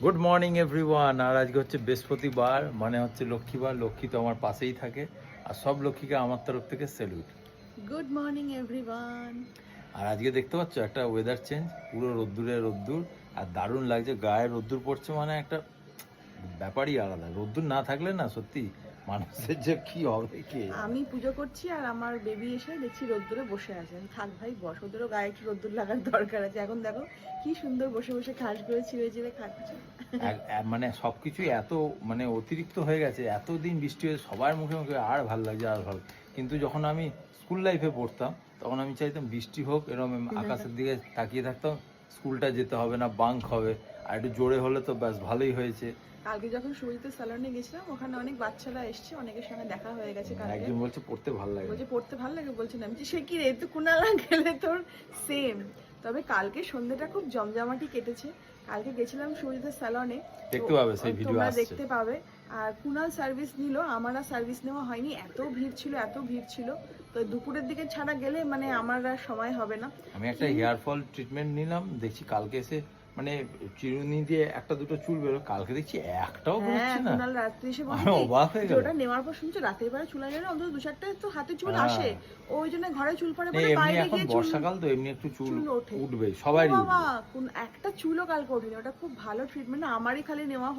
Good morning everyone. আর আজকে হচ্ছে বৃহস্পতিবার, মানে হচ্ছে লক্ষ্মীবার। লক্ষ্মী তো আমার পাশেই থাকে, আর সব লক্ষ্মীকে আমার তরফ থেকে স্যালুট। Good morning everyone. আর আজকে দেখতে পাচ্ছ একটা ওয়েদার চেঞ্জ, পুরো রোদ্দুরে রোদ্দুর, আর দারুণ লাগছে। গায়ে রোদ্দুর পড়ছে মানে একটা ব্যাপারই আলাদা। রোদ্দুর না থাকলে না সত্যি মানুষের যে কি হবে কি। আমি পুজো করছি আর আমার বেবি এসে দেখছি রোদ্দুরে বসে আছে। থাক ভাই বস, ওদেরও গায়ে একটু রোদ্দুর লাগার দরকার আছে। এখন দেখো কি সুন্দর বসে বসে ঘাস করে ছিঁড়ে ছিঁড়ে খাচ্ছে। মানে সবকিছুই এত মানে অতিরিক্ত হয়ে গেছে। এতদিন বৃষ্টি হয়ে সবার মুখে মুখে আর ভালো লাগছে, আর ভালো। কিন্তু যখন আমি স্কুল লাইফে পড়তাম তখন আমি চাইতাম বৃষ্টি হোক, এরকম আকাশের দিকে তাকিয়ে থাকতাম। স্কুলটা যেতে হবে না, বাঙ্ক হবে, আর একটু জোরে হলে তো ব্যাস ভালোই হয়েছে। কালকে যখন সুজিতের স্যালনে গেছিলাম, ওখানে অনেক বাচ্চারা এসছে, অনেকের সঙ্গে দেখা হয়ে গেছে। কালকে একজন বলছে পড়তে ভালো লাগে, বলছে পড়তে ভালো লাগে, বলছে না। আমি সে কি রে, তো কুনালা গেলে তোর সেম। তবে কালকে সন্ধ্যেটা খুব জমজমাটি কেটেছে। কালকে গেছিলাম সুজিতের স্যালনে, দেখতে পাবে সেই ভিডিও তোমরা আসছে। দেখতে পাবে। আর কুনাল সার্ভিস নিল, আমার আর সার্ভিস নেওয়া হয়নি। এত ভিড় ছিল, এত ভিড় ছিল। তো দুপুরের দিকে ছাড়া গেলে মানে আমার আর সময় হবে না। আমি একটা হেয়ার ফল ট্রিটমেন্ট নিলাম, দেখছি কালকে এসে মানে চিরুনি দিয়ে একটা দুটো চুল বেরো, কালকে দেখছি একটাও বেরোচ্ছে না। কুনাল রাত্রি এসে বলে আমি অবাক হয়ে গেলাম। ওটা নেওয়ার পর শুনছো রাতের বেলা চুল গেলে অন্তত দু চারটে তো হাতে চুল হ্যাঁ। আসে। ওই জন্য ঘরে চুল পরে এমনি বাইরে এখন গিয়ে বর্ষাকাল তো এমনি একটু চুল চুল ওঠে। উঠবে সবারই। বাবা কোন একটা চুলও কালকে ওঠেনি। ওটা খুব ভালো ট্রিটমেন্ট, আমারই খালি নেওয়া